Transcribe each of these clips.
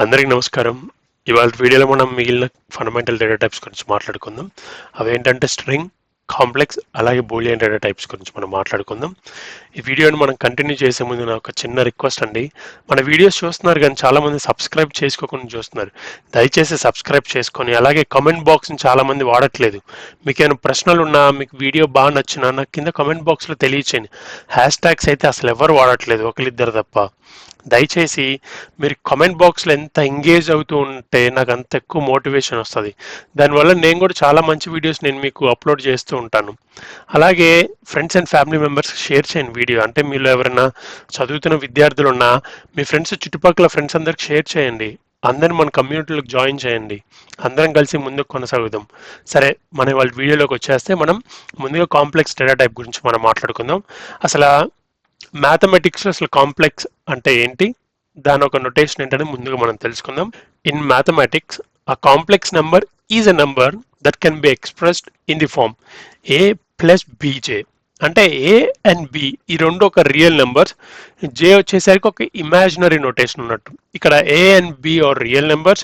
అందరికీ నమస్కారం. ఇవాళ వీడియోలో మనం మిగిలిన ఫండమెంటల్ డేటా టైప్స్ గురించి మాట్లాడుకుందాం. అవేంటంటే స్ట్రింగ్, కాంప్లెక్స్, అలాగే బూలియన్ డేటా టైప్స్ గురించి మనం మాట్లాడుకుందాం. ఈ వీడియోని మనం కంటిన్యూ చేసే ముందు నాకు ఒక చిన్న రిక్వెస్ట్ అండి. మన వీడియోస్ చూస్తున్నారు కానీ చాలామంది సబ్స్క్రైబ్ చేసుకోకుండా చూస్తున్నారు. దయచేసి సబ్స్క్రైబ్ చేసుకొని అలాగే కామెంట్ బాక్స్ని చాలామంది వాడట్లేదు. మీకు ఏమైనా ప్రశ్నలు ఉన్నా, మీకు వీడియో బాగా నచ్చినా నాకు కింద కామెంట్ బాక్స్లో తెలియచేయండి. హ్యాష్ ట్యాగ్స్ అయితే అసలు ఎవరు వాడట్లేదు, ఒకరిద్దరు తప్ప. దయచేసి మీరు కామెంట్ బాక్స్లో ఎంత ఎంగేజ్ అవుతూ ఉంటే నాకు అంత ఎక్కువ మోటివేషన్ వస్తుంది. దానివల్ల నేను కూడా చాలా మంచి వీడియోస్ నేను మీకు అప్లోడ్ చేస్తూ ఉంటాను. అలాగే friends and family members share చేయండి వీడియో. అంటే మీరు ఎవరైనా చదువుతున్న విద్యార్థులు ఉన్నా మీ ఫ్రెండ్స్, చుట్టుపక్కల ఫ్రెండ్స్ అందరికి షేర్ చేయండి. అందరిని మన కమ్యూనిటీలోకి జాయిన్ చేయండి. అందరం కలిసి ముందుకు కొనసాగుదాం. సరే, మన వాళ్ళ వీడియోలోకి వచ్చేస్తే మనం ముందుగా కాంప్లెక్స్ డేటా టైప్ గురించి మనం మాట్లాడుకుందాం. అసలు మ్యాథమెటిక్స్లో అసలు కాంప్లెక్స్ అంటే ఏంటి, దాని ఒక నొటేషన్ ఏంటని ముందుగా మనం తెలుసుకుందాం. In mathematics a complex number is a number that can be expressed in the form a plus bj. అంటే ఏ అండ్ బి ఈ రెండు ఒక రియల్ నెంబర్స్, జే వచ్చేసరికి ఒక ఇమాజినరీ నోటేషన్ ఉన్నట్టు. ఇక్కడ A and B are real numbers,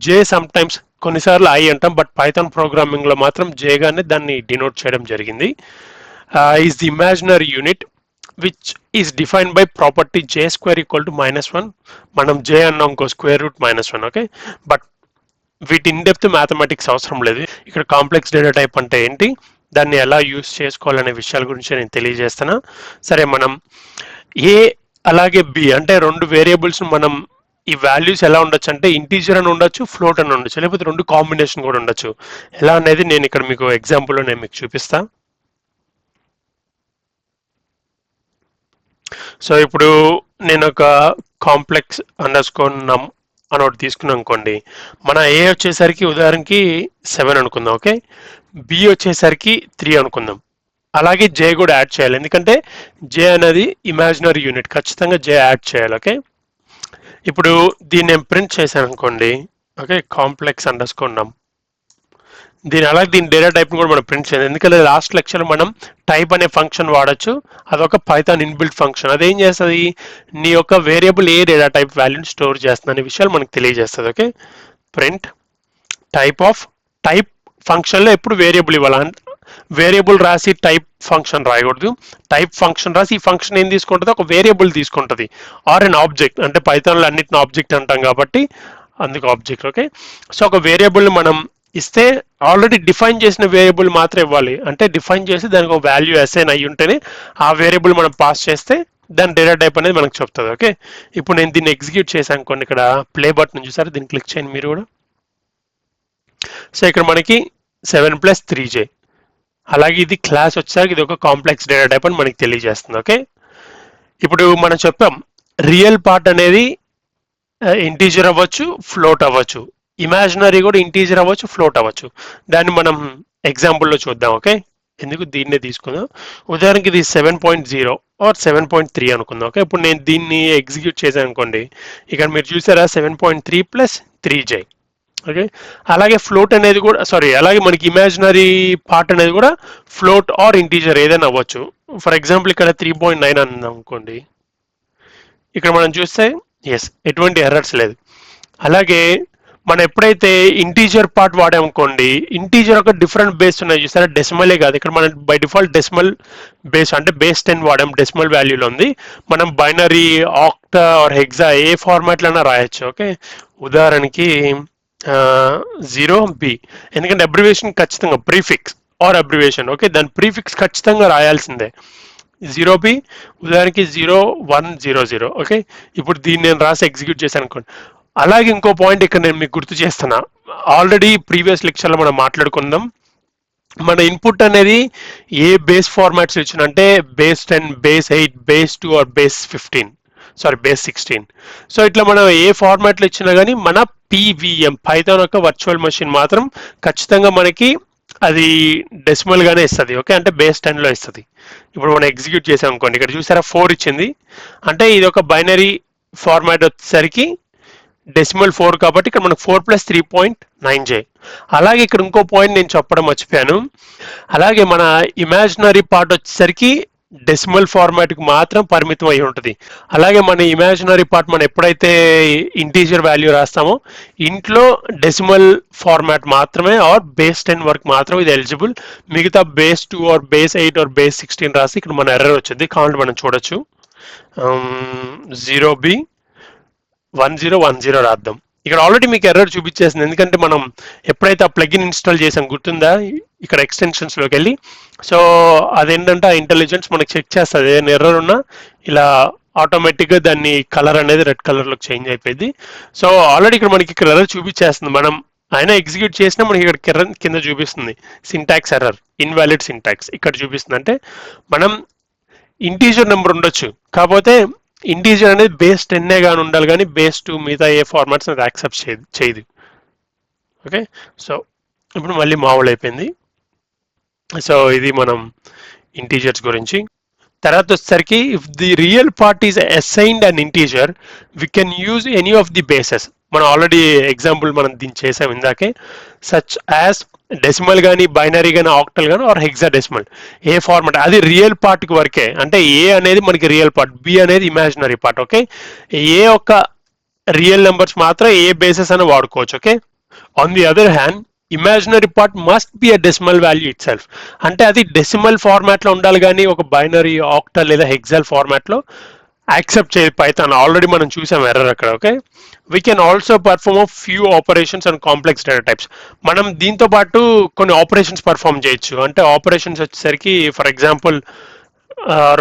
J sometimes కొన్నిసార్లు I అంటాం, బట్ పైథాన్ ప్రోగ్రామింగ్లో మాత్రం జేగానే దాన్ని డినోట్ చేయడం జరిగింది. Is the imaginary unit which is defined by property j square equal to -1. మనం j అన్నాం ఇంకో స్క్వేర్ రూట్ -1. ఓకే, బట్ వీటి ఇన్ డెప్త్ మ్యాథమెటిక్స్ అవసరం లేదు. ఇక్కడ కాంప్లెక్స్ డేటా టైప్ అంటే ఏంటి, దాన్ని ఎలా యూస్ చేసుకోవాలనే విషయాల గురించి నేను తెలియజేస్తాను. సరే, మనం ఏ అలాగే బి అంటే రెండు వేరియబుల్స్ మనం ఈ వాల్యూస్ ఎలా ఉండొచ్చు అంటే ఇంటీజర్ అని ఉండొచ్చు, ఫ్లోట్ అని ఉండొచ్చు, లేకపోతే రెండు కాంబినేషన్ కూడా ఉండొచ్చు. ఎలా అనేది నేను ఇక్కడ మీకు ఎగ్జాంపుల్లో నేను మీకు చూపిస్తాను. సో ఇప్పుడు నేను ఒక కాంప్లెక్స్ అండర్స్కోర్ నమ్ అని ఒకటి తీసుకున్నాం అనుకోండి. మన ఏ వచ్చేసరికి ఉదాహరణకి 7 అనుకుందాం. ఓకే, బి వచ్చేసరికి 3 అనుకుందాం. అలాగే జే కూడా యాడ్ చేయాలి, ఎందుకంటే జే అనేది ఇమాజినరీ యూనిట్, ఖచ్చితంగా జే యాడ్ చేయాలి. ఓకే, ఇప్పుడు దీన్ని నేను ప్రింట్ చేశాను అనుకోండి. ఓకే, కాంప్లెక్స్ అండర్స్కోర్ నమ్. దీని డేటా టైప్ని కూడా మనం ప్రింట్ చేయాలి, ఎందుకంటే లాస్ట్ లెక్చర్లో మనం టైప్ అనే ఫంక్షన్ వాడచ్చు. అదొక పైథాన్ ఇన్బిల్ట్ ఫంక్షన్. అదేం చేస్తుంది, నీ యొక్క వేరియబుల్ ఏ డేటా టైప్ వాల్యూని స్టోర్ చేస్తుంది అనే విషయాలు మనకు తెలియజేస్తుంది. ఓకే, ప్రింట్ టైప్ ఫంక్షన్లో ఎప్పుడు వేరియబుల్ ఇవ్వాలి, వేరియబుల్ రాసి టైప్ ఫంక్షన్ రాయకూడదు. టైప్ ఫంక్షన్ రాసి ఈ ఫంక్షన్ ఏం తీసుకుంటుంది, ఒక వేరియబుల్ తీసుకుంటుంది, ఆర్ అన్ ఆబ్జెక్ట్. అంటే పైథాన్లో అన్నిటిని ఆబ్జెక్ట్ అంటాం కాబట్టి అందుకు ఆబ్జెక్ట్. ఓకే, సో ఒక వేరియబుల్ మనం ఇస్తే ఆల్రెడీ డిఫైన్ చేసిన వేరియబుల్ మాత్రం ఇవ్వాలి. అంటే డిఫైన్ చేసి దానికి ఒక వాల్యూ అసైన్ అయ్యి ఉంటేనే ఆ వేరియబుల్ మనం పాస్ చేస్తే దాని డేటా టైప్ అనేది మనకు చెప్తుంది. ఓకే, ఇప్పుడు నేను దీన్ని ఎగ్జిక్యూట్ చేశాను కొన్ని. ఇక్కడ ప్లే బటన్ చూసారు, దీన్ని క్లిక్ చేయండి మీరు కూడా. సో ఇక్కడ మనకి 7 + 3j, అలాగే ఇది క్లాస్ వచ్చేసరికి ఇది ఒక కాంప్లెక్స్ డేటా టైప్ అని మనకి తెలియజేస్తుంది. ఓకే, ఇప్పుడు మనం చెప్పాం రియల్ పార్ట్ అనేది ఇంటీజర్ అవ్వచ్చు, ఫ్లోట్ అవ్వచ్చు. ఇమాజినరీ కూడా ఇంటీజర్ అవ్వచ్చు, ఫ్లోట్ అవ్వచ్చు. దాన్ని మనం ఎగ్జాంపుల్లో చూద్దాం. ఓకే, ఎందుకు దీన్నే తీసుకుందాం. ఉదాహరణకి ఇది 7.0 ఆర్ 7.3 అనుకుందాం. ఓకే, ఇప్పుడు నేను దీన్ని ఎగ్జిక్యూట్ చేశాను అనుకోండి. ఇక్కడ మీరు చూసారా 7.3 + 3j. ఓకే, అలాగే ఫ్లోట్ అనేది కూడా అలాగే మనకి ఇమాజినరీ పార్ట్ అనేది కూడా ఫ్లోట్ ఆర్ ఇంటీజర్ ఏదైనా అవ్వచ్చు. ఫర్ ఎగ్జాంపుల్ ఇక్కడ 3.9 అన్నాం అనుకోండి. ఇక్కడ మనం చూస్తే ఎస్, ఎటువంటి ఎర్రర్స్ లేదు. అలాగే మనం ఎప్పుడైతే ఇంటీజర్ పార్ట్ వాడామనుకోండి, ఇంటీజర్ ఒక డిఫరెంట్ బేస్ ఉన్నాయి చూసారా, డెసిమలే కాదు. ఇక్కడ మనం బై డిఫాల్ట్ డెసిమల్ బేస్ అంటే బేస్ 10 వాడాం, డెసిమల్ వాల్యూలో ఉంది. మనం బైనరీ, ఆక్టా ఆర్ హెక్సా ఏ ఫార్మాట్లైనా రాయొచ్చు. ఓకే, ఉదాహరణకి 0b, ఎందుకంటే అబ్రివేషన్ ఖచ్చితంగా ప్రీఫిక్స్ ఆర్ అబ్రివేషన్. ఓకే, దాని ప్రీఫిక్స్ ఖచ్చితంగా రాయాల్సిందే. 0b ఉదాహరణకి 0100. ఓకే, ఇప్పుడు దీన్ని నేను రాసి ఎగ్జిక్యూట్ చేశాను అనుకోండి. అలాగే ఇంకో పాయింట్ ఇక్కడ నేను మీకు గుర్తు చేస్తున్నా, ఆల్రెడీ ప్రీవియస్ లెక్చర్లో మనం మాట్లాడుకుందాం. మన ఇన్పుట్ అనేది ఏ బేస్ ఫార్మాట్స్ ఇచ్చినంటే base 10, base 8, base 2 or base 15, base 16. So ఇట్లా మనం ఏ ఫార్మాట్లో ఇచ్చినా కానీ మన పీవీఎం పైథాన్ యొక్క వర్చువల్ మెషిన్ మాత్రం ఖచ్చితంగా మనకి అది డెసిమల్ గానే ఇస్తుంది. ఓకే, అంటే బేస్ 10లో ఇస్తుంది. ఇప్పుడు మనం ఎగ్జిక్యూట్ చేసాం అనుకోండి. ఇక్కడ చూసారా 4 ఇచ్చింది, అంటే ఇది ఒక బైనరీ ఫార్మాట్ వచ్చేసరికి డెసిమల్ 4 కాబట్టి ఇక్కడ మనకు 4 + 3.9j. అలాగే ఇక్కడ ఇంకో పాయింట్ నేను చెప్పడం మర్చిపోయాను. అలాగే మన ఇమాజినరీ పార్ట్ వచ్చేసరికి డెసిమల్ ఫార్మాట్కి మాత్రం పరిమితం అయి ఉంటుంది. అలాగే మన ఇమాజినరీ పార్ట్ మనం ఎప్పుడైతే ఇంటీజర్ వాల్యూ రాస్తామో ఇంట్లో డెసిమల్ ఫార్మాట్ మాత్రమే ఆర్ బేస్ 10 వరకు మాత్రం ఇది ఎలిజిబుల్. మిగతా base 2 or base 8 or base 16 రాసి ఇక్కడ మన ఎర్రర్ వచ్చింది. కావాలంటే మనం చూడొచ్చు. 0B 1010 రాద్దాం. ఇక్కడ ఆల్రెడీ మీకు ఎర్రర్ చూపించేసింది, ఎందుకంటే మనం ఎప్పుడైతే ఆ ప్లగిన్ ఇన్స్టాల్ చేసాం గుర్తుందా, ఇక్కడ ఎక్స్టెన్షన్స్లోకి వెళ్ళి. సో అదేంటంటే ఆ ఇంటెలిజెన్స్ మనకి చెక్ చేస్తుంది, ఏదైనా ఎర్రర్ ఉన్నా ఇలా ఆటోమేటిక్గా దాన్ని కలర్ అనేది రెడ్ కలర్లోకి చేంజ్ అయిపోయింది. సో ఆల్రెడీ ఇక్కడ మనకి ఇక్కడ ఎర్రర్ చూపించేస్తుంది. మనం అయినా ఎగ్జిక్యూట్ చేసినా మనకి ఇక్కడ కింద చూపిస్తుంది సింటాక్స్ ఎర్రర్, ఇన్వాలిడ్ సింటాక్స్ ఇక్కడ చూపిస్తుంది. అంటే మనం ఇంటీజర్ నెంబర్ ఉండొచ్చు, కాకపోతే ఇంటీజర్ అనేది బేస్ 10 కానీ ఉండాలి, కానీ బేస్ 2 మిగతా ఏ ఫార్మాట్స్ అది యాక్సెప్ట్ చేయదు. ఓకే, సో ఇప్పుడు మళ్ళీ మామూలు అయిపోయింది. సో ఇది మనం ఇంటీజర్స్ గురించి. తర్వాత వచ్చేసరికి if the real part is assigned and integer we can use any of the bases. మనం ఆల్రెడీ ఎగ్జాంపుల్ మనం దీన్ని చేసాం ఇందాకే, సచ్ యాజ్ డెసిమల్ కానీ బైనరీ కానీ ఆక్టల్ కానీ ఆర్ హెక్సాడెసిమల్ ఏ ఫార్మాట్, అది రియల్ పార్ట్కి వరకే. అంటే ఏ అనేది మనకి రియల్ పార్ట్, బి అనేది ఇమాజినరీ పార్ట్. ఓకే, ఏ ఒక్క రియల్ నెంబర్స్ మాత్రం ఏ బేసెస్ అని వాడుకోవచ్చు. Okay, on the other hand imaginary part must be a decimal value it self. అంటే అది డెసిమల్ ఫార్మాట్లో ఉండాలి, కానీ ఒక బైనరీ ఆక్టల్ లేదా హెక్సాల్ ఫార్మాట్లో యాక్సెప్ట్ చేయ పైథాన్. ఆల్రెడీ మనం చూసాం ఎర్రర్ అక్కడ. Okay, we can also perform of few operations and complex data types. మనం దీంతో పాటు కొన్ని ఆపరేషన్స్ పర్ఫామ్ చేయొచ్చు. అంటే ఆపరేషన్స్ వచ్చేసరికి ఫర్ ఎగ్జాంపుల్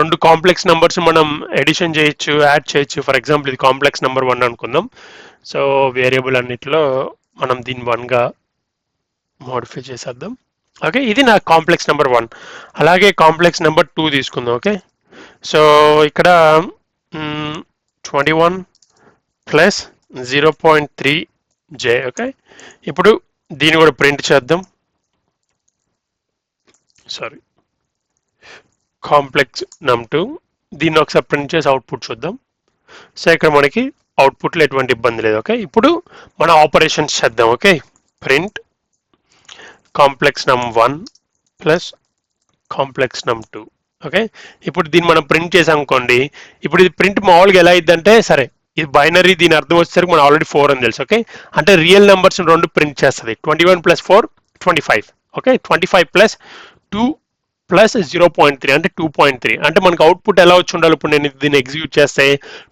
రెండు కాంప్లెక్స్ నెంబర్స్ మనం ఎడిషన్ చేయొచ్చు, యాడ్ చేయొచ్చు. ఫర్ ఎగ్జాంపుల్ ఇది కాంప్లెక్స్ నెంబర్ 1 అనుకుందాం. సో వేరియబుల్ అన్నిటిలో మనం దీన్ని 1గా మోడిఫై చేసేద్దాం. ఓకే, ఇది నా కాంప్లెక్స్ నెంబర్ 1. అలాగే కాంప్లెక్స్ నెంబర్ 2 తీసుకుందాం. ఓకే, సో ఇక్కడ 21 ప్లస్ 0.3J. ఓకే, ఇప్పుడు దీన్ని కూడా ప్రింట్ చేద్దాం. సారీ, కాంప్లెక్స్ num2 దీన్ని ఒకసారి ప్రింట్ చేసి అవుట్పుట్ చూద్దాం. సో ఇక్కడ మనకి అవుట్పుట్లో ఎటువంటి ఇబ్బంది లేదు. ఓకే, ఇప్పుడు మన ఆపరేషన్స్ చేద్దాం. Okay, print complex num1 plus complex num2. Okay, ఇప్పుడు దీన్ని మనం ప్రింట్ చేసాం అనుకోండి. ఇప్పుడు ఇది ప్రింట్ మామూలుగా ఎలా అయిందంటే, సరే ఇది బైనరీ, దీని అర్థం వచ్చేసరికి మనం ఆల్రెడీ 4 అని తెలుసు. ఓకే, అంటే రియల్ నెంబర్స్ 2 ప్రింట్ చేస్తుంది. 21 ప్లస్ 4 25. ఓకే, 25 ప్లస్ 2 ప్లస్ 0.3 అంటే 2.3. అంటే మనకు అవుట్పుట్ ఎలా వచ్చి ఉండాలి, ఇప్పుడు నేను దీన్ని ఎగ్జిక్యూట్ చేస్తే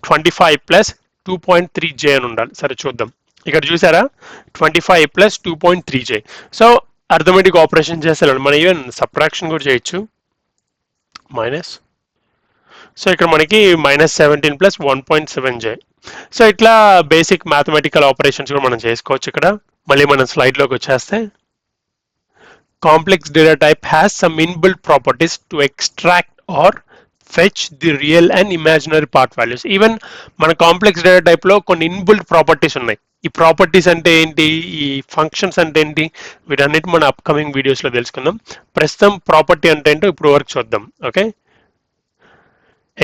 25 ప్లస్ 2.3J అని ఉండాలి. సరే చూద్దాం, ఇక్కడ చూసారా 25 plus 2.3J. So arithmetic operation చేసేయాలి. మనం ఈవెన్ సబ్ట్రాక్షన్ కూడా చేయొచ్చు, మైనస్. సో ఇక్కడ మనకి -17 ప్లస్ 1.7J. సో ఇట్లా బేసిక్ మ్యాథమెటికల్ ఆపరేషన్స్ కూడా మనం చేసుకోవచ్చు. ఇక్కడ మళ్ళీ మనం స్లైడ్లోకి వచ్చేస్తే, complex data type has some inbuilt properties to extract or fetch the real and imaginary part values. Even మన కాంప్లెక్స్ డేటా టైప్లో కొన్ని ఇన్బిల్ట్ ప్రాపర్టీస్ ఉన్నాయి. ఈ ప్రాపర్టీస్ అంటే ఏంటి, ఈ ఫంక్షన్స్ అంటే ఏంటి, వీటన్నిటి మన అప్కమింగ్ వీడియోస్లో తెలుసుకుందాం. ప్రస్తుతం ప్రాపర్టీ అంటే ఏంటో ఇప్పుడు వరకు చూద్దాం. ఓకే,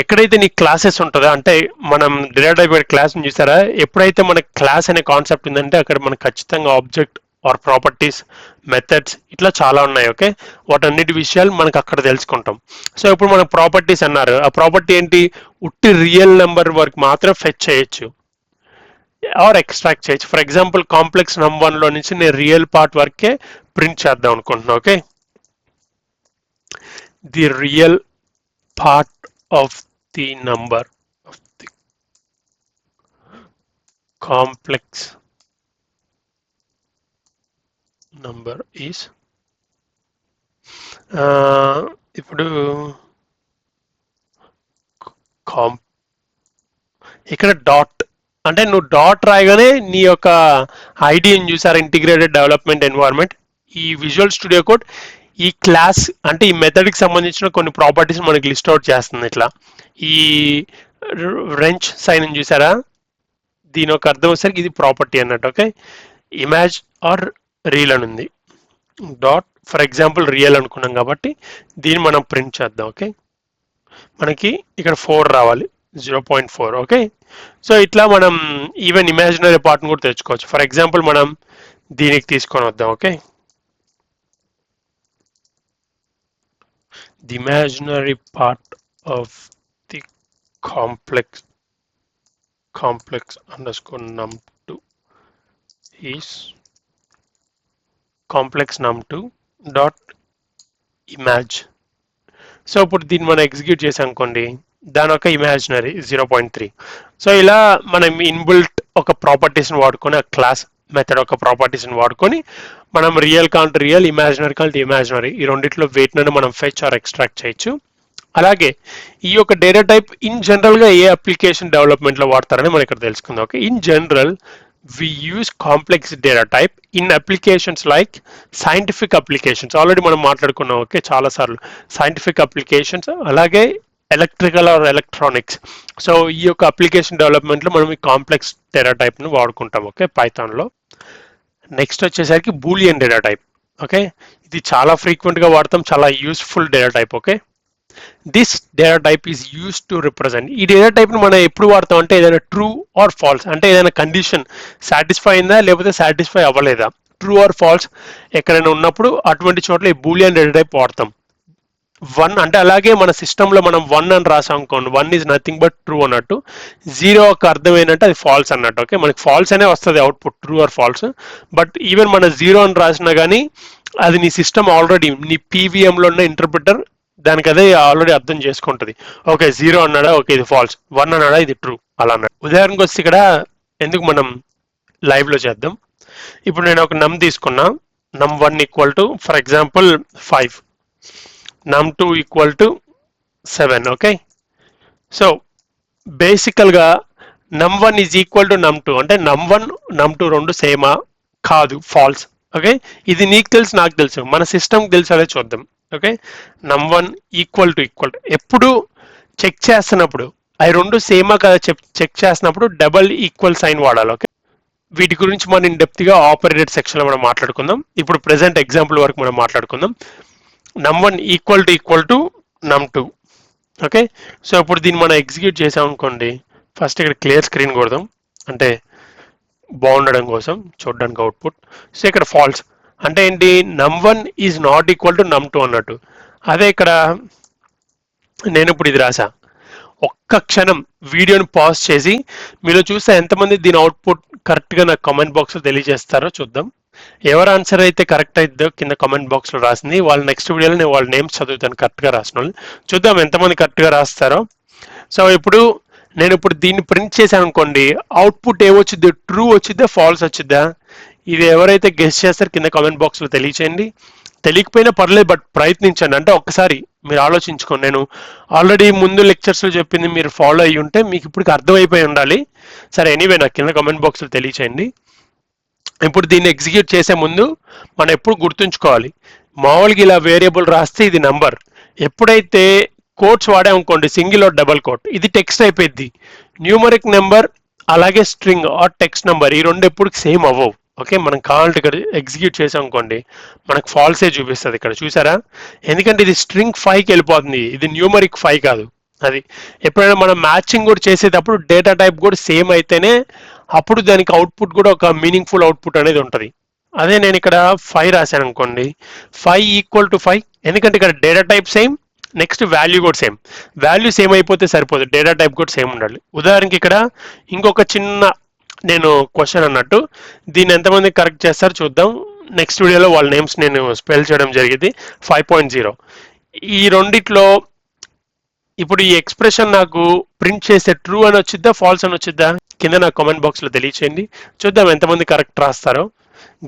ఎక్కడైతే నీ క్లాసెస్ ఉంటుందో, అంటే మనం డేటా టైప్ క్లాస్ చూసారా, ఎప్పుడైతే మన క్లాస్ అనే కాన్సెప్ట్ ఉందంటే అక్కడ మనకు ఖచ్చితంగా ఆబ్జెక్ట్ ఆర్ ప్రాపర్టీస్, మెథడ్స్ ఇట్లా చాలా ఉన్నాయి. ఓకే, వాటన్నిటి విషయాలు మనకు అక్కడ తెలుసుకుంటాం. సో ఇప్పుడు మనకు ప్రాపర్టీస్ అన్నారు, ఆ ప్రాపర్టీ ఏంటి, ఉట్టి రియల్ నెంబర్ వరకు మాత్రం ఫెచ్ చేయొచ్చు ఆర్ ఎక్స్ట్రాక్ట్ చేయొచ్చు. ఫర్ ఎగ్జాంపుల్ కాంప్లెక్స్ num1లో నుంచి నేను రియల్ పార్ట్ వరకే ప్రింట్ చేద్దాం అనుకుంటున్నాను. Okay, the real part of the number of the complex number is ఇప్పుడు ఇక్కడ డాట్ అంటే నువ్వు డాట్ రాయగానే నీ యొక్క ఐడిని చూసారా, ఇంటిగ్రేటెడ్ డెవలప్మెంట్ ఎన్వైరన్మెంట్. ఈ విజువల్ స్టూడియో కోడ్ ఈ క్లాస్ అంటే ఈ మెథడ్కి సంబంధించిన కొన్ని ప్రాపర్టీస్ మనకి లిస్ట్ అవుట్ చేస్తుంది. ఇట్లా ఈ రెంచ్ సైన్ చూసారా, దీని ఒక అర్థం వచ్చేసరికి ఇది ప్రాపర్టీ అన్నట్టు. ఓకే, ఇమేజ్ ఆర్ రీల్ అని ఉంది, డాట్ ఫర్ ఎగ్జాంపుల్ రియల్ అనుకున్నాం కాబట్టి దీన్ని మనం ప్రింట్ చేద్దాం. ఓకే, మనకి ఇక్కడ 4 రావాలి, 0.4. ఓకే, సో ఇట్లా మనం ఈవెన్ ఇమాజినరీ పార్ట్ని కూడా తెచ్చుకోవచ్చు. ఫర్ ఎగ్జాంపుల్ మనం దీనికి తీసుకొని వద్దాం. Okay, the imaginary part of the complex underscore num2 is complex num2 dot image. So ఇప్పుడు దీన్ని మనం ఎగ్జిక్యూట్ చేసాం అనుకోండి, దాని ఒక ఇమాజినరీ 0.3. సో ఇలా మనం ఇన్బిల్ట్ ఒక ప్రాపర్టీస్ని వాడుకొని, ఆ క్లాస్ మెథడ్ ఒక ప్రాపర్టీస్ని వాడుకొని మనం real can't real, imaginary can't imaginary, ఈ రెండిట్లో వెయిట్లను మనం ఫెచ్ ఆర్ ఎక్స్ట్రాక్ట్ చేయొచ్చు. అలాగే ఈ యొక్క డేటా టైప్ ఇన్ జనరల్గా ఏ అప్లికేషన్ డెవలప్మెంట్లో వాడతారని మనం ఇక్కడ తెలుసుకుందాం. Okay, in general we use complex data type in applications like scientific applications. Already మనం మాట్లాడుకున్నాం. ఓకే, చాలా సార్లు సైంటిఫిక్ అప్లికేషన్స్, అలాగే ఎలక్ట్రికల్ ఆర్ ఎలక్ట్రానిక్స్. సో ఈ యొక్క అప్లికేషన్ డెవలప్మెంట్లో మనం ఈ కాంప్లెక్స్ డేటా టైప్ను వాడుకుంటాం. ఓకే, పైథాన్లో. నెక్స్ట్ వచ్చేసరికి బూలియన్ డేటా టైప్. ఓకే, ఇది చాలా ఫ్రీక్వెంట్గా వాడతాం, చాలా useful data type. Okay, this data type is use to represent. ఈ డేటా టైప్ని మనం ఎప్పుడు వాడతాం అంటే ఏదైనా ట్రూ ఆర్ ఫాల్స్, అంటే ఏదైనా కండిషన్ సాటిస్ఫై అయిందా లేకపోతే సాటిస్ఫై అవ్వలేదా, ట్రూ ఆర్ ఫాల్స్ ఎక్కడైనా ఉన్నప్పుడు అటువంటి చోట్ల ఈ బూలియన్ డేటా టైప్ వాడతాం. 1 అంటే అలాగే మన సిస్టంలో మనం 1 అని రాసాం అనుకోండి, 1 ఈజ్ నథింగ్ బట్ ట్రూ అన్నట్టు, 0 ఒక అర్థం ఏంటంటే అది ఫాల్స్ అన్నట్టు. ఓకే, మనకి ఫాల్స్ అనే వస్తుంది output, true or false. But even మన 0 అని రాసినా కానీ అది నీ సిస్టమ్ ఆల్రెడీ నీ పీవీఎంలో ఉన్న ఇంటర్ప్రిటర్ దానికి అదే ఆల్రెడీ అర్థం చేసుకుంటుంది. ఓకే, 0 అన్నాడా, ఓకే ఇది ఫాల్స్, 1 అన్నాడా ఇది ట్రూ, అలా అన్నాడు. ఉదాహరణకు వస్తే ఇక్కడ ఎందుకు మనం లైవ్లో చేద్దాం. ఇప్పుడు నేను ఒక నమ్ తీసుకున్నా, num1 equal to for example 5, num2 equal to 7. Okay, so బేసికల్గా num1 is equal to num2 అంటే num1 num2 రెండు సేమా కాదు, ఫాల్స్. ఓకే, ఇది నీకు తెలుసు నాకు తెలుసు, మన సిస్టమ్కి తెలుసు, అదే చూద్దాం. ఓకే, num1 ఈక్వల్ టు ఎప్పుడు చెక్ చేస్తున్నప్పుడు అవి రెండు సేమా కదా చెక్ చేస్తున్నప్పుడు డబల్ ఈక్వల్ సైన్ వాడాలి. ఓకే, వీటి గురించి మనం డెప్త్గా ఆపరేటెడ్ సెక్షన్లో మనం మాట్లాడుకుందాం. ఇప్పుడు ప్రెసెంట్ ఎగ్జాంపుల్ వరకు మనం మాట్లాడుకుందాం. num1 equal to num2. Okay, so ఇప్పుడు దీన్ని మనం ఎగ్జిక్యూట్ చేసాం అనుకోండి, ఫస్ట్ ఇక్కడ క్లియర్ స్క్రీన్ కొడదాం, అంటే బాగుండడం కోసం చూడడానికి అవుట్పుట్. సో ఇక్కడ ఫాల్స్ అంటే ఏంటి, num1 is not equal to num2 అన్నట్టు. అదే ఇక్కడ నేను ఇప్పుడు ఇది రాసా, ఒక్క క్షణం వీడియోని పాజ్ చేసి మీలో చూస్తే ఎంతమంది దీని అవుట్పుట్ కరెక్ట్గా నాకు కామెంట్ బాక్స్లో తెలియజేస్తారో చూద్దాం. ఎవరు ఆన్సర్ అయితే కరెక్ట్ అయిద్దో కింద కామెంట్ బాక్స్లో రాసింది వాళ్ళ నెక్స్ట్ వీడియోలో నేను వాళ్ళ నేమ్స్ చదువుతాను కరెక్ట్గా రాసిన వాళ్ళు. చూద్దాం ఎంతమంది కరెక్ట్గా రాస్తారో. సో ఇప్పుడు నేను దీన్ని ప్రింట్ చేశాను అనుకోండి, అవుట్పుట్ ఏమొచ్చిద్ది, ట్రూ వచ్చిద్దా ఫాల్స్ వచ్చిద్దా, ఇది ఎవరైతే గెస్ చేస్తారో కింద కామెంట్ బాక్స్లో తెలియచేయండి. తెలియకపోయినా పర్లేదు, బట్ ప్రయత్నించండి. అంటే ఒక్కసారి మీరు ఆలోచించుకోండి. నేను ఆల్రెడీ ముందు లెక్చర్స్లో చెప్పింది మీరు ఫాలో అయ్యి ఉంటే మీకు ఇప్పుడు అర్థమైపోయి ఉండాలి. సరే, ఎనీవే నాకు కింద కామెంట్ బాక్స్లో తెలియచేయండి. ఇప్పుడు దీన్ని ఎగ్జిక్యూట్ చేసే ముందు మనం ఎప్పుడు గుర్తుంచుకోవాలి, మామూలుగా ఇలా వేరియబుల్ రాస్తే ఇది నంబర్, ఎప్పుడైతే కోట్స్ వాడామనుకోండి, సింగిల్ ఆర్ డబల్ కోట్, ఇది టెక్స్ట్ అయిపోయింది. న్యూమరిక్ నెంబర్ అలాగే స్ట్రింగ్ ఆర్ టెక్స్ట్ నెంబర్ ఈ రెండు ఎప్పుడు సేమ్ అవ్వవు. ఓకే, మనం కావాలంటే ఇక్కడ ఎగ్జిక్యూట్ చేసాం అనుకోండి, మనకు ఫాల్సే చూపిస్తుంది ఇక్కడ, చూసారా? ఎందుకంటే ఇది స్ట్రింగ్ 5కి వెళ్ళిపోతుంది, ఇది న్యూమరిక్ 5 కాదు. అది ఎప్పుడైనా మనం మ్యాచింగ్ కూడా చేసేటప్పుడు డేటా టైప్ కూడా సేమ్ అయితేనే అప్పుడు దానికి అవుట్పుట్ కూడా ఒక మీనింగ్ఫుల్ అవుట్పుట్ అనేది ఉంటుంది. అదే నేను ఇక్కడ 5 రాశాను అనుకోండి, 5 ఈక్వల్ టు 5, ఎందుకంటే ఇక్కడ data type same, next value కూడా సేమ్. వాల్యూ సేమ్ అయిపోతే సరిపోదు, డేటా టైప్ కూడా సేమ్ ఉండాలి. ఉదాహరణకి ఇక్కడ ఇంకొక చిన్న నేను క్వశ్చన్ అన్నట్టు, దీన్ని ఎంతమంది కరెక్ట్ చేస్తారో చూద్దాం. నెక్స్ట్ వీడియోలో వాళ్ళ నేమ్స్ నేను స్పెల్ చేయడం జరిగింది. 5.0 ఈ రెండిట్లో ఇప్పుడు ఈ ఎక్స్ప్రెషన్ నాకు ప్రింట్ చేస్తే ట్రూ అని వచ్చిద్దా ఫాల్స్ అని వచ్చిద్దా కింద నాకు కామెంట్ బాక్స్లో తెలియచేయండి. చూద్దాం ఎంతమంది కరెక్ట్ రాస్తారో.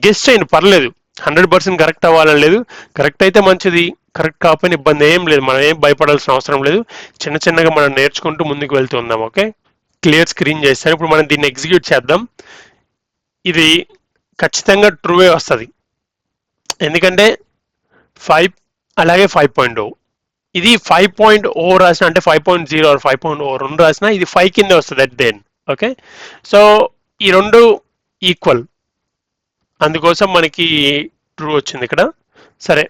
గెస్ చేయండి, పర్లేదు, 100% కరెక్ట్ అవ్వాలని లేదు. కరెక్ట్ అయితే మంచిది, కరెక్ట్ కాకపోయినా ఇబ్బంది ఏం లేదు, మనం ఏం భయపడాల్సిన అవసరం లేదు. చిన్న చిన్నగా మనం నేర్చుకుంటూ ముందుకు వెళ్తున్నాం. ఓకే, క్లియర్ స్క్రీన్ చేస్తాను. ఇప్పుడు మనం దీన్ని ఎగ్జిక్యూట్ చేద్దాం. ఇది ఖచ్చితంగా ట్రూవే వస్తుంది, ఎందుకంటే 5 అలాగే 5.0, ఇది 5.0 రాసిన అంటే 5.0 ఆర్ 5.0 రెండు రాసిన ఇది 5 కింద వస్తుంది అట్ దెన్. ఓకే, సో ఈ రెండు ఈక్వల్, అందుకోసం మనకి ట్రూ వచ్చింది ఇక్కడ. సరే,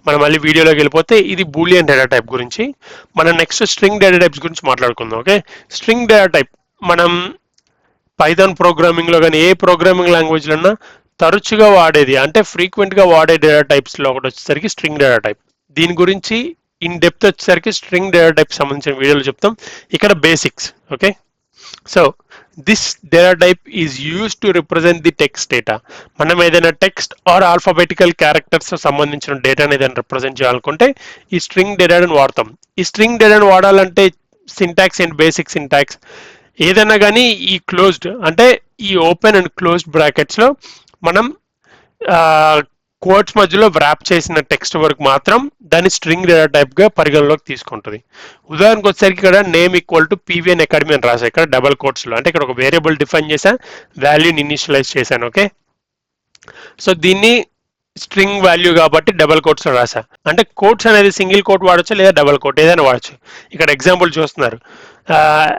మనం మళ్ళీ వీడియోలోకి వెళ్ళిపోతే ఇది బూలియన్ డేటా టైప్ గురించి. మనం నెక్స్ట్ స్ట్రింగ్ డేటా టైప్స్ గురించి మాట్లాడుకుందాం. ఓకే, స్ట్రింగ్ డేటా టైప్ మనం పైథాన్ ప్రోగ్రామింగ్లో కానీ ఏ ప్రోగ్రామింగ్ లాంగ్వేజ్లో అన్నా తరచుగా వాడేది, అంటే ఫ్రీక్వెంట్గా వాడే డేటా టైప్స్లో ఒకటి వచ్చేసరికి స్ట్రింగ్ డేటా టైప్. దీని గురించి ఇన్ డెప్త్ వచ్చేసరికి స్ట్రింగ్ డేటా టైప్ సంబంధించిన వీడియోలు చెప్తాం. ఇక్కడ basics. Okay, so this data type is use to represent the text data. మనం ఏదైనా టెక్స్ట్ ఆర్ ఆల్ఫాబెటికల్ క్యారెక్టర్స్ సంబంధించిన డేటాని ఏదైనా రిప్రజెంట్ చేయాలనుకుంటే ఈ స్ట్రింగ్ డేటాను వాడతాం. ఈ స్ట్రింగ్ డేటాను వాడాలంటే సింటాక్స్ అండ్ బేసిక్ సింటాక్స్ ఏదైనా కానీ ఈ క్లోజ్డ్ అంటే ఈ ఓపెన్ అండ్ క్లోజ్డ్ బ్రాకెట్స్లో మనం కోట్స్ మధ్యలో వ్రాప్ చేసిన టెక్స్ట్ వరకు మాత్రం దాన్ని స్ట్రింగ్ డేటా టైప్గా పరిగణలోకి తీసుకుంటుంది. ఉదాహరణకు వచ్చేసరికి ఇక్కడ name equal to PVN academy అని రాసా, ఇక్కడ డబల్ కోట్స్లో, అంటే ఇక్కడ ఒక వేరియబుల్ డిఫైన్ చేశా, వాల్యూని ఇనిషియలైజ్ చేశాను. ఓకే, సో దీన్ని స్ట్రింగ్ వాల్యూ కాబట్టి డబల్ కోట్స్లో రాసా. అంటే కోట్స్ అనేది సింగిల్ కోట్ వాడచ్చు లేదా డబల్ కోట్ ఏదైనా వాడచ్చు. ఇక్కడ ఎగ్జాంపుల్ చూస్తున్నారు,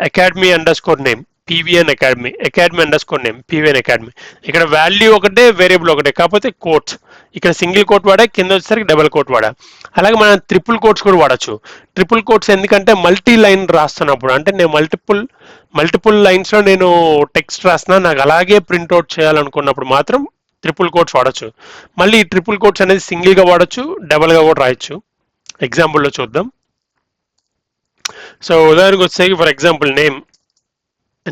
academy under score name PVN academy, academy under score name PVN academy. ఇక్కడ వాల్యూ ఒకటే, వేరియబుల్ ఒకటే, కాకపోతే కోట్స్ ఇక్కడ సింగిల్ కోట్ వాడా, కింద వచ్చేసరికి డబల్ కోట్ వాడా. అలాగే మనం ట్రిపుల్ కోట్స్ కూడా వాడచ్చు. ట్రిపుల్ కోట్స్ ఎందుకంటే మల్టీ లైన్ రాస్తున్నప్పుడు, అంటే నేను మల్టిపుల్ లైన్స్లో నేను టెక్స్ట్ రాస్తున్నా, నాకు అలాగే ప్రింట్అవుట్ చేయాలనుకున్నప్పుడు మాత్రం ట్రిపుల్ కోట్స్ వాడచ్చు. మళ్ళీ ఈ ట్రిపుల్ కోట్స్ అనేది సింగిల్గా వాడచ్చు, డబల్గా కూడా రాయొచ్చు. ఎగ్జాంపుల్లో చూద్దాం. సో ఉదాహరణకు వచ్చేసరికి ఫర్ ఎగ్జాంపుల్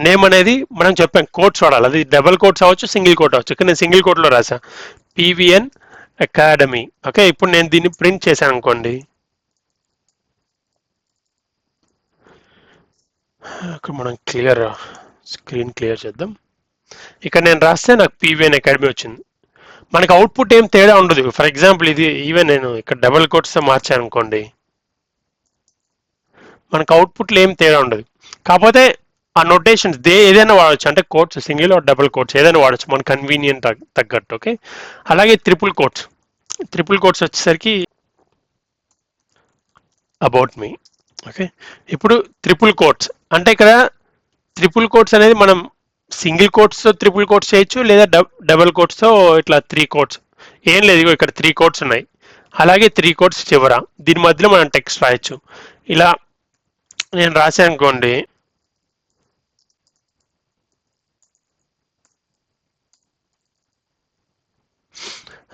నేమ్ అనేది మనం చెప్పాం కోట్స్ వాడాలి, అది డబల్ కోట్స్ అవ్వచ్చు, సింగిల్ కోట్ అవ్వచ్చు. ఇక్కడ నేను సింగిల్ కోట్లో రాసా పీవీఎన్ అకాడమీ. ఓకే, ఇప్పుడు నేను దీన్ని ప్రింట్ చేశాను అనుకోండి, ఇక్కడ మనం స్క్రీన్ క్లియర్ చేద్దాం. ఇక్కడ నేను రాస్తే నాకు పీవీఎన్ అకాడమీ వచ్చింది. మనకు అవుట్పుట్ ఏం తేడా ఉండదు. ఫర్ ఎగ్జాంపుల్ ఇది ఈవెన్ నేను ఇక్కడ డబల్ కోట్స్తో మార్చాను అనుకోండి, మనకు అవుట్పుట్లో ఏం తేడా ఉండదు. కాకపోతే ఆ నోటేషన్స్ ఏదైనా వాడచ్చు, అంటే quotes single or double quotes ఏదైనా వాడచ్చు మన కన్వీనియంట్ తగ్గట్టు. ఓకే, అలాగే ట్రిపుల్ కోట్స్ వచ్చేసరికి అబౌట్ మీ. ఓకే, ఇప్పుడు ట్రిపుల్ కోట్స్ అంటే ఇక్కడ ట్రిపుల్ కోట్స్ అనేది మనం సింగిల్ కోట్స్తో ట్రిపుల్ కోట్స్ చేయొచ్చు, లేదా డబుల్ కోట్స్తో ఇట్లా 3 కోట్స్. ఏం లేదు, ఇగో ఇక్కడ 3 కోట్స్ ఉన్నాయి, అలాగే 3 కోట్స్ చివర, దీని మధ్యలో మనం టెక్స్ట్ రాయొచ్చు. ఇలా నేను రాశాను అనుకోండి,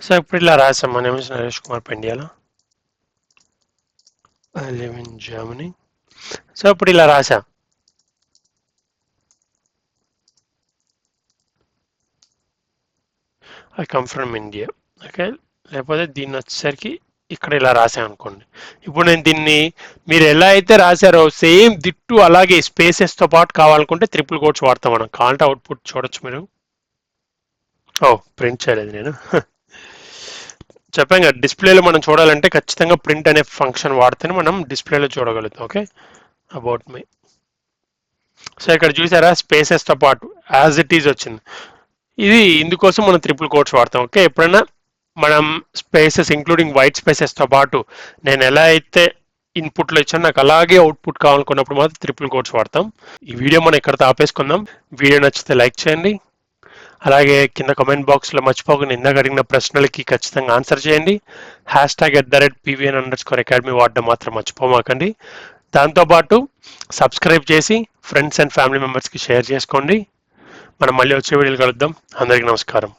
సో ఇప్పుడు ఇలా రాసాం, మన name Naresh Kumar Pendiyala, I live in Germany. So ఇప్పుడు ఇలా రాసా, I come from India. Okay, లేకపోతే దీన్ని వచ్చేసరికి ఇక్కడ ఇలా రాసాను అనుకోండి. ఇప్పుడు నేను దీన్ని మీరు ఎలా అయితే రాశారో సేమ్ దిట్టు అలాగే స్పేసెస్తో పాటు కావాలనుకుంటే ట్రిపుల్ కోట్స్ వాడతాం మనం. కావాలంటే అవుట్పుట్ చూడొచ్చు మీరు. ఓ ప్రింట్ చేయలేదు నేను చెప్పాను కదా, డిస్ప్లేలో మనం చూడాలంటే ఖచ్చితంగా ప్రింట్ అనే ఫంక్షన్ వాడితేనే మనం డిస్ప్లేలో చూడగలుగుతాం. Okay, about me. సో ఇక్కడ చూసారా స్పేసెస్తో పాటు యాజ్ ఇట్ ఈజ్ వచ్చింది. ఇది ఇందుకోసం మనం ట్రిపుల్ కోట్స్ వాడతాం. ఓకే, ఎప్పుడైనా మనం స్పేసెస్ ఇంక్లూడింగ్ వైట్ స్పేసెస్తో పాటు నేను ఎలా అయితే ఇన్పుట్లో ఇచ్చాను నాకు అలాగే అవుట్పుట్ కావాలనుకున్నప్పుడు మాత్రం ట్రిపుల్ కోట్స్ వాడతాం. ఈ వీడియో మనం ఎక్కడితో ఆపేసుకుందాం. వీడియో నచ్చితే లైక్ చేయండి, అలాగే కింద కామెంట్ బాక్స్లో మర్చిపోకుండా ఇందాక అడిగిన ప్రశ్నలకి ఖచ్చితంగా ఆన్సర్ చేయండి. #PVN_Academy వాడడం మాత్రం మర్చిపోమాకండి. దాంతోపాటు సబ్స్క్రైబ్ చేసి ఫ్రెండ్స్ అండ్ ఫ్యామిలీ మెంబర్స్కి షేర్ చేసుకోండి. మనం మళ్ళీ వచ్చే వీడియోలు కలుద్దాం. అందరికీ నమస్కారం.